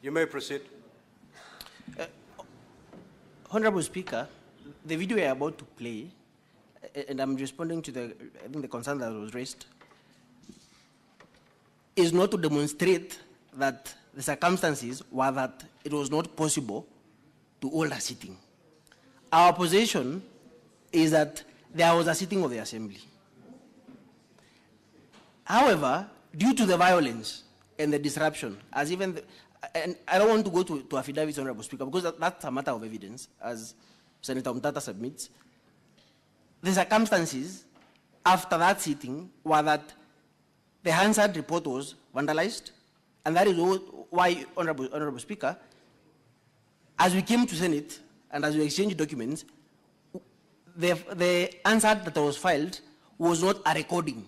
You may proceed. Honorable Speaker, the video we are about to play, and I'm responding to the concern that was raised, is not to demonstrate that the circumstances were that it was not possible to hold a sitting. Our position is that there was a sitting of the Assembly. However, due to the violence and the disruption, and I don't want to go to affidavits, Honorable Speaker, because that's a matter of evidence, as Senator Mtata submits. The circumstances after that sitting were that the Hansard report was vandalized, and that is why, Honorable Speaker, as we came to Senate and as we exchanged documents, the answer that was filed was not a recording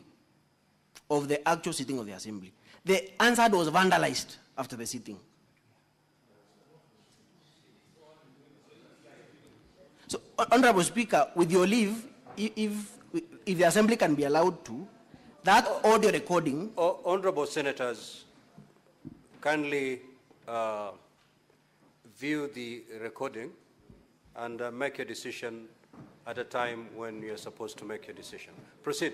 of the actual sitting of the Assembly. The answer was vandalized after the sitting. So, Honorable Speaker, with your leave, if the Assembly can be allowed to, that audio recording... Honorable Senators, kindly view the recording and make your decision at a time when you're supposed to make your decision. Proceed.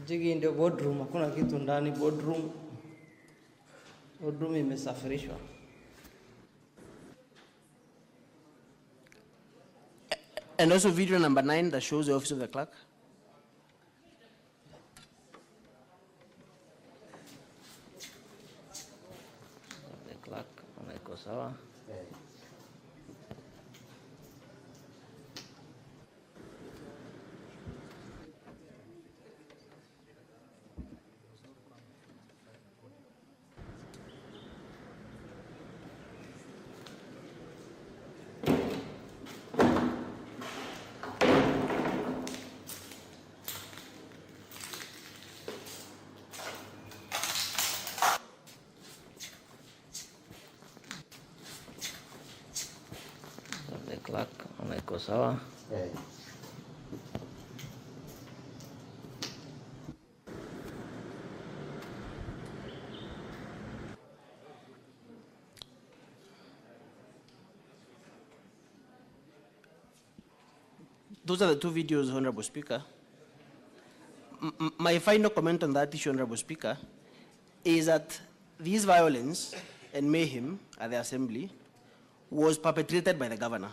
Jigi in the boardroom, hakuna kitu ndani boardroom. Boardroom imesafirishwa. And also video number 9 that shows the office of the clerk. The clerk, anaiko sawa. The clerk, anaiko sawa. Those are the two videos, Honorable Speaker. My final comment on that issue, Honorable Speaker, is that this violence and mayhem at the Assembly was perpetrated by the governor.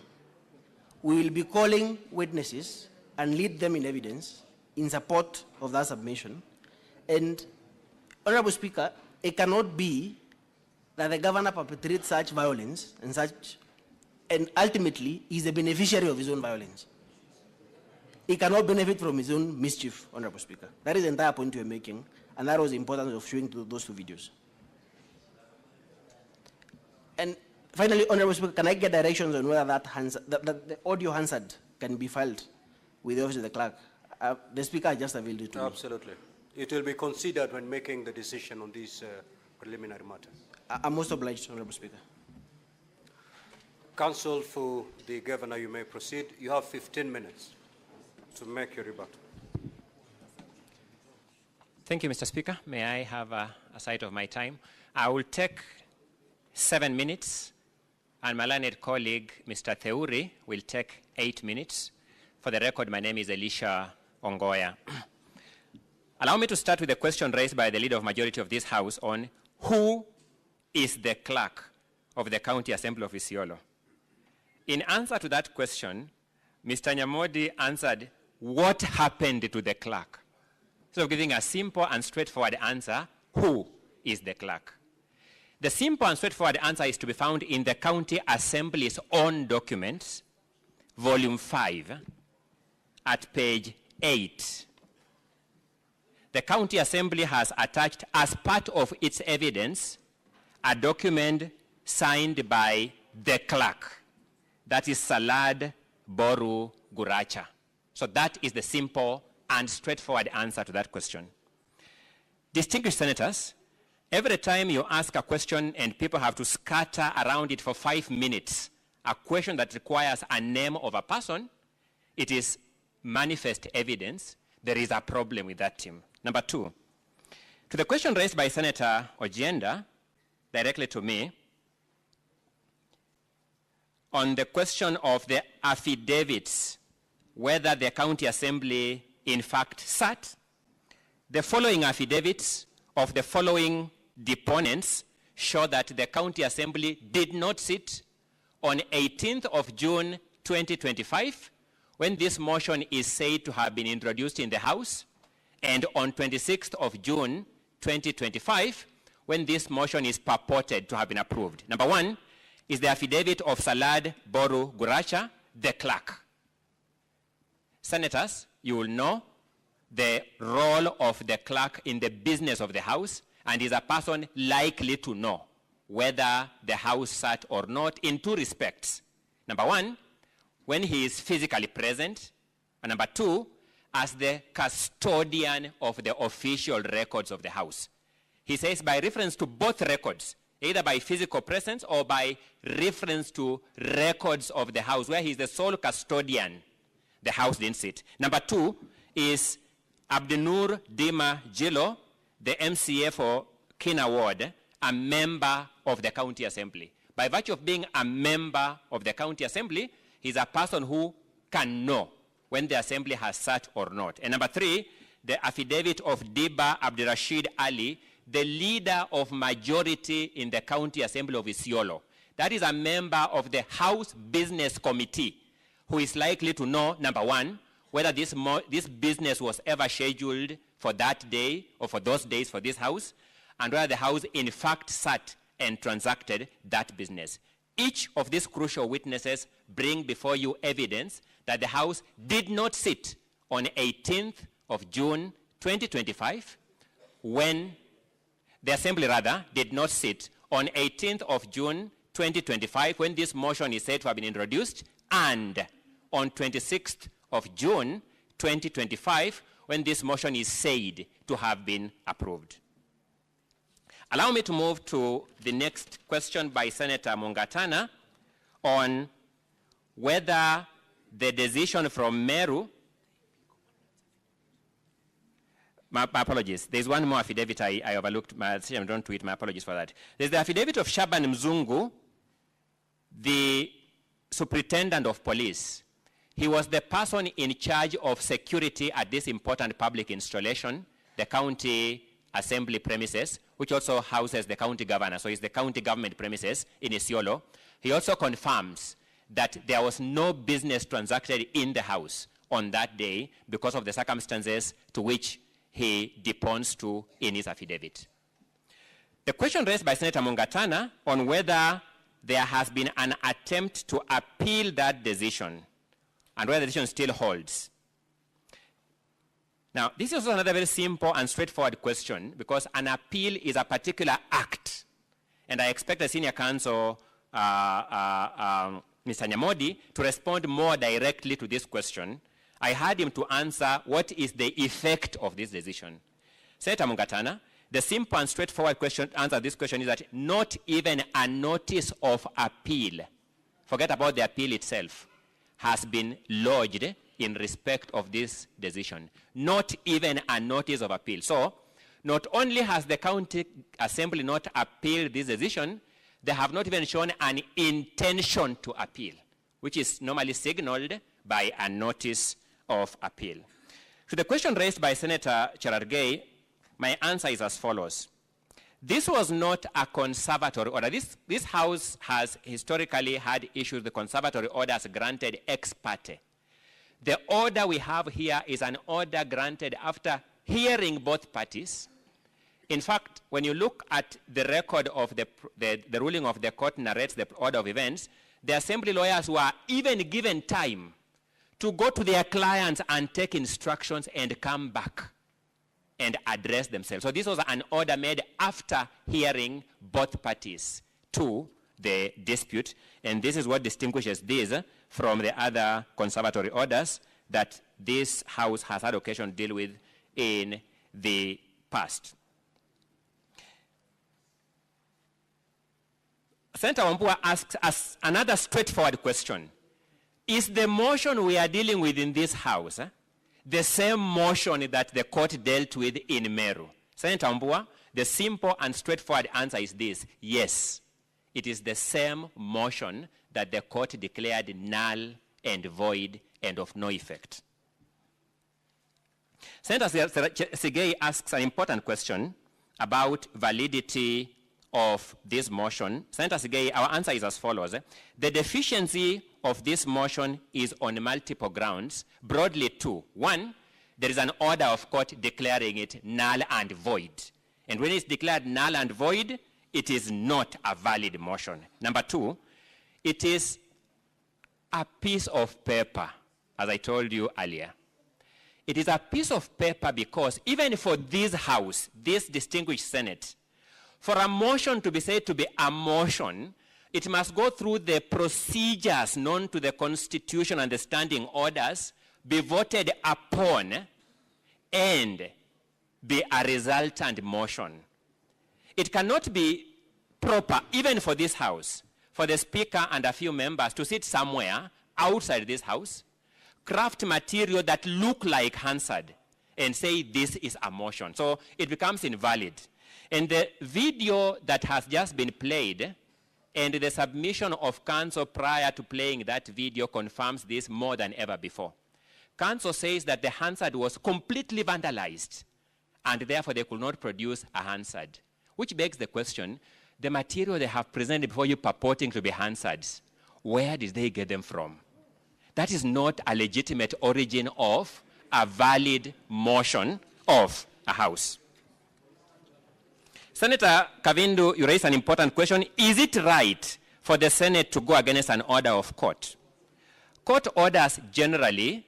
We will be calling witnesses and lead them in evidence in support of that submission. And, Honorable Speaker, it cannot be that the governor perpetrates such violence and ultimately is the beneficiary of his own violence. He cannot benefit from his own mischief, Honorable Speaker. That is the entire point you are making, and that was the importance of showing those two videos. And finally, Honorable Speaker, can I get directions on whether that the audio Hansard can be filed with the office of the clerk? The Speaker has just availed it to me. Absolutely. It will be considered when making the decision on this preliminary matter. I'm most obliged, Honorable Speaker. Counsel for the Governor, you may proceed. You have 15 minutes to make your rebuttal. Thank you, Mr. Speaker. May I have a sight of my time? I will take 7 minutes, and my learned colleague, Mr. Theuri, will take 8 minutes. For the record, my name is Elisha Ongoya. Allow me to start with the question raised by the leader of majority of this House on who is the clerk of the County Assembly of Isiolo. In answer to that question, Mr. Nyamodi answered, what happened to the clerk? Instead of giving a simple and straightforward answer, who is the clerk? The simple and straightforward answer is to be found in the County Assembly's own documents, volume 5, at page 8. The County Assembly has attached as part of its evidence a document signed by the clerk. That is Salad Boru Guracha. So that is the simple and straightforward answer to that question. Distinguished senators, every time you ask a question and people have to scatter around it for 5 minutes, a question that requires a name of a person, it is manifest evidence there is a problem with that team. Number two, to the question raised by Senator Ojienda, directly to me, on the question of the affidavits, whether the county assembly in fact sat, the following affidavits of the following deponents show that the county assembly did not sit on 18th of June 2025, when this motion is said to have been introduced in the House, and on 26th of June 2025, when this motion is purported to have been approved. Number one is the affidavit of Salad Boru Guracha, the clerk. Senators, you will know the role of the clerk in the business of the House, and is a person likely to know whether the House sat or not in two respects. Number one, when he is physically present, and number two, as the custodian of the official records of the House. He says by reference to both records, either by physical presence or by reference to records of the House, where he's the sole custodian, the House didn't sit. Number two is Abdi Dima Jilo, the MCA for Kina Ward, a member of the County Assembly. By virtue of being a member of the County Assembly, he's a person who can know when the Assembly has sat or not. And number three, the affidavit of Diba Abdirashid Ali, the leader of majority in the County Assembly of Isiolo. That is a member of the House Business Committee who is likely to know, number one, whether this business was ever scheduled for that day or for those days for this House, and whether the House in fact sat and transacted that business. Each of these crucial witnesses bring before you evidence that the House did not sit on 18th of June 2025, when the Assembly did not sit on 18th of June 2025, when this motion is said to have been introduced, and on 26th of June 2025, when this motion is said to have been approved. Allow me to move to the next question by Senator Mungatana on whether the decision from Meru, my apologies, there's one more affidavit I overlooked, I don't tweet, my apologies for that. There's the affidavit of Shaban Mzungu, the superintendent of police. He was the person in charge of security at this important public installation, the county assembly premises, which also houses the county governor. So it's the county government premises in Isiolo. He also confirms that there was no business transacted in the House on that day because of the circumstances to which he deponds to in his affidavit. The question raised by Senator Mungatana on whether there has been an attempt to appeal that decision and whether the decision still holds. Now, this is also another very simple and straightforward question, because an appeal is a particular act. And I expect the senior counsel, Mr. Nyamodi, to respond more directly to this question. I had him to answer what is the effect of this decision. Senator Mungatana, the simple and straightforward answer to this question is that not even a notice of appeal, forget about the appeal itself, has been lodged in respect of this decision. Not even a notice of appeal. So, not only has the county assembly not appealed this decision, they have not even shown an intention to appeal, which is normally signaled by a notice of appeal. To the question raised by Senator Cherargei, my answer is as follows. This was not a conservatory order. This House has historically had issues with conservatory orders granted ex parte. The order we have here is an order granted after hearing both parties. In fact, when you look at the record of the ruling of the court narrates the order of events, the assembly lawyers were even given time to go to their clients and take instructions and come back and address themselves. So this was an order made after hearing both parties to the dispute, and this is what distinguishes this from the other conservatory orders, that this House has had occasion to deal with in the past. Senator Wambua asks us another straightforward question. Is the motion we are dealing with in this House the same motion that the court dealt with in Meru? Senator Wambua, the simple and straightforward answer is this: yes, it is the same motion that the court declared null and void and of no effect. Senator Sigei asks an important question about validity of this motion. Senator Sigei, our answer is as follows. The deficiency of this motion is on multiple grounds, broadly two. One, there is an order of court declaring it null and void. And when it's declared null and void, it is not a valid motion. Number two, it is a piece of paper, as I told you earlier. It is a piece of paper because even for this House, this distinguished Senate, for a motion to be said to be a motion, it must go through the procedures known to the Constitution and the standing orders, be voted upon, and be a resultant motion. It cannot be proper, even for this House, for the Speaker and a few members to sit somewhere outside this House, craft material that look like Hansard, and say this is a motion. So it becomes invalid. And the video that has just been played and the submission of counsel prior to playing that video confirms this more than ever before. Counsel says that the Hansard was completely vandalized and therefore they could not produce a Hansard, which begs the question, the material they have presented before you purporting to be Hansards, where did they get them from? That is not a legitimate origin of a valid motion of a House. Senator Kavindu, you raised an important question. Is it right for the Senate to go against an order of court? Court orders generally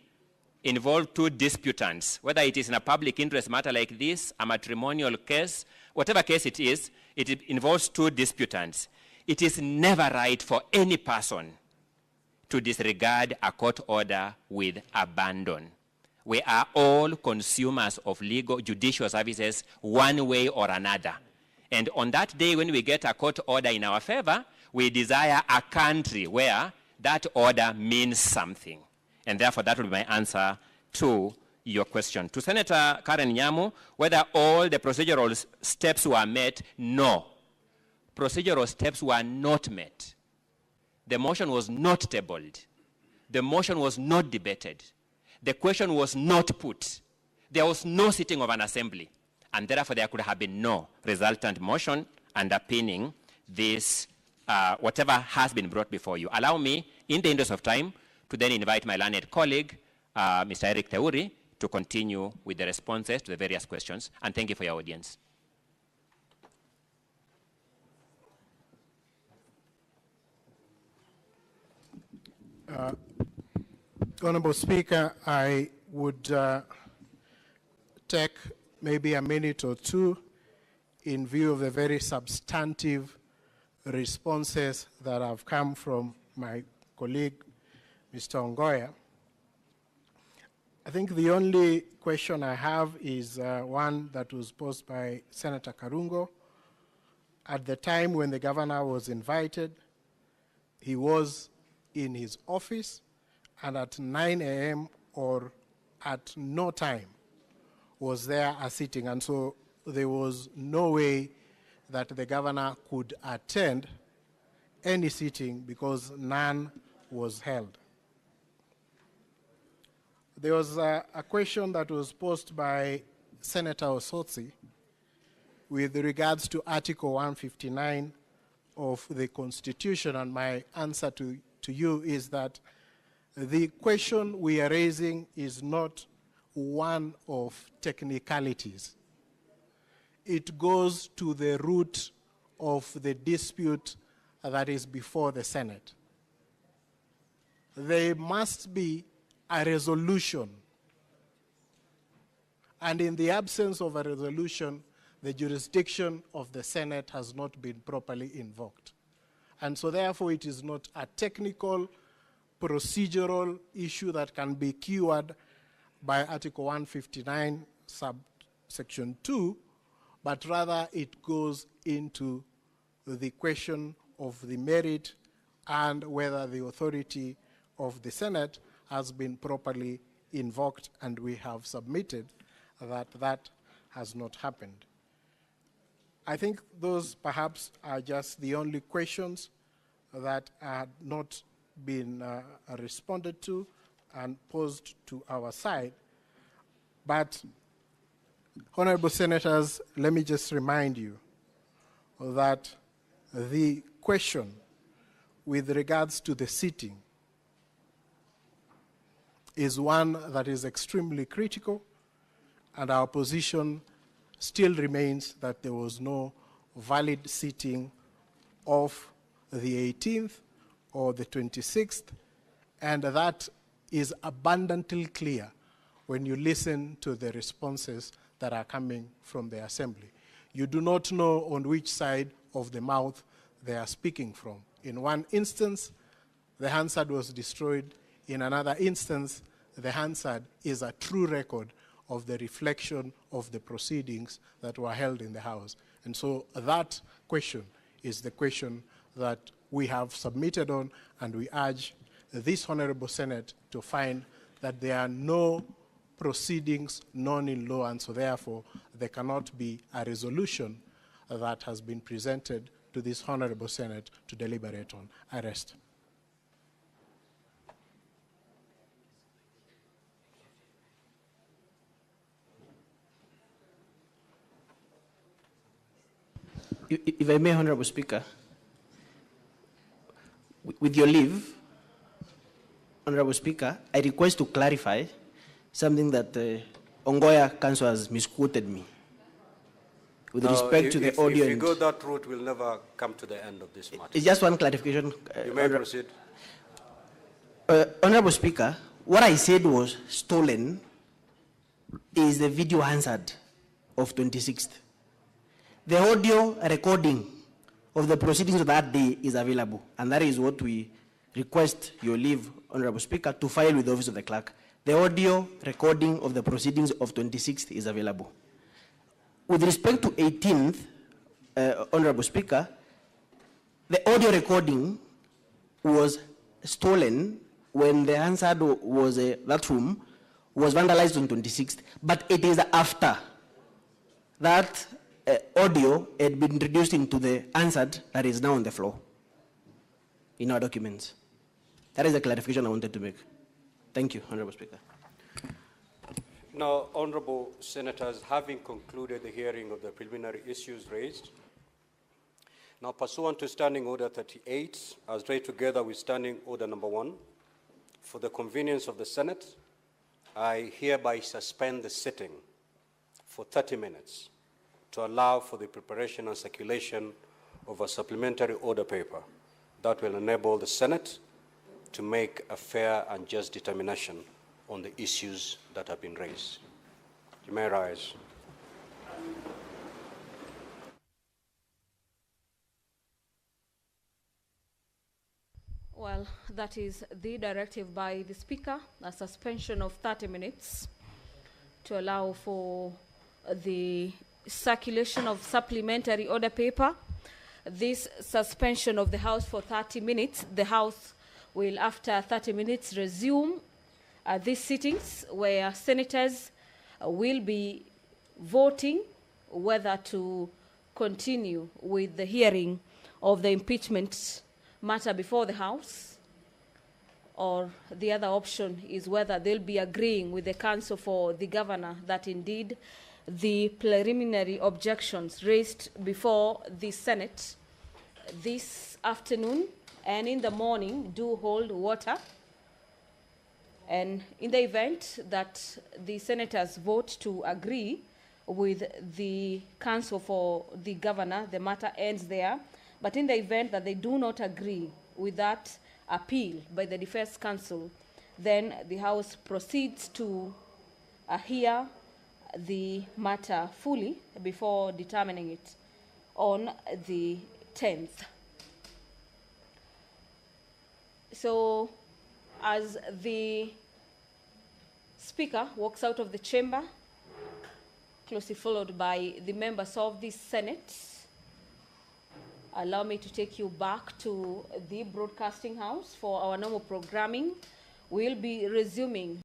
involve two disputants, whether it is in a public interest matter like this, a matrimonial case, whatever case it involves two disputants. It is never right for any person to disregard a court order with abandon. We are all consumers of legal judicial services one way or another. And on that day when we get a court order in our favor, we desire a country where that order means something. And therefore, that will be my answer to your question. To Senator Karen Nyamu, whether all the procedural steps were met, no. Procedural steps were not met. The motion was not tabled. The motion was not debated. The question was not put. There was no sitting of an assembly. And therefore, there could have been no resultant motion underpinning this, whatever has been brought before you. Allow me, in the interest of time, to then invite my learned colleague, Mr. Eric Theuri, to continue with the responses to the various questions. And thank you for your audience. Honorable Speaker, I would take maybe a minute or two in view of the very substantive responses that have come from my colleague, Mr. Ongoya. I think the only question I have is one that was posed by Senator Karungo. At the time when the governor was invited, he was in his office, and at 9 a.m. or at no time was there a sitting, and so there was no way that the governor could attend any sitting because none was held. There was a question that was posed by Senator Osotsi with regards to Article 159 of the Constitution, and my answer to you is that the question we are raising is not one of technicalities. It goes to the root of the dispute that is before the Senate. There must be a resolution, and in the absence of a resolution, the jurisdiction of the Senate has not been properly invoked. And so therefore it is not a technical, procedural issue that can be cured by Article 159, subsection 2, but rather it goes into the question of the merit and whether the authority of the Senate has been properly invoked, and we have submitted that that has not happened. I think those perhaps are just the only questions that had not been responded to and posed to our side. But, honorable senators, let me just remind you that the question with regards to the sitting is one that is extremely critical, and our position still remains that there was no valid sitting of the 18th or the 26th, and that is abundantly clear when you listen to the responses that are coming from the Assembly. You do not know on which side of the mouth they are speaking from. In one instance, the Hansard was destroyed. In another instance, the Hansard is a true record of the reflection of the proceedings that were held in the House. And so that question is the question that we have submitted on, and we urge this Honorable Senate to find that there are no proceedings known in law, and so therefore there cannot be a resolution that has been presented to this Honorable Senate to deliberate on. I rest. If I may, Honorable Speaker, with your leave, Honorable Speaker, I request to clarify something that Ongoya Council has misquoted me. With respect to the audio. If you go that route, we'll never come to the end of this matter. It's just one clarification. You may proceed. Honorable Speaker, what I said was stolen is the video Hansard of 26th. The audio recording of the proceedings of that day is available, and that is what we request your leave, Honorable Speaker, to file with the Office of the Clerk. The audio recording of the proceedings of 26th is available. With respect to 18th, Honorable Speaker, the audio recording was stolen when the Hansard was, that room was vandalized on 26th, but it is after that audio had been introduced into the Hansard that is now on the floor in our documents. That is the clarification I wanted to make. Thank you, Honorable Speaker. Now, Honorable Senators, having concluded the hearing of the preliminary issues raised, now pursuant to Standing Order 38, as read together with Standing Order number 1, for the convenience of the Senate, I hereby suspend the sitting for 30 minutes to allow for the preparation and circulation of a supplementary order paper that will enable the Senate to make a fair and just determination on the issues that have been raised. You may rise. Well, that is the directive by the Speaker, a suspension of 30 minutes to allow for the circulation of supplementary order paper. This suspension of the House for 30 minutes, the House will, after 30 minutes, resume these sittings where senators will be voting whether to continue with the hearing of the impeachment matter before the House, or the other option is whether they'll be agreeing with the Council for the Governor that indeed the preliminary objections raised before the Senate this afternoon and in the morning do hold water. And in the event that the senators vote to agree with the Council for the Governor, the matter ends there. But in the event that they do not agree with that appeal by the Defense Council, then the House proceeds to hear the matter fully before determining it on the 10th. So, as the Speaker walks out of the chamber, closely followed by the members of the Senate. Allow me to take you back to the broadcasting house for our normal programming. We'll be resuming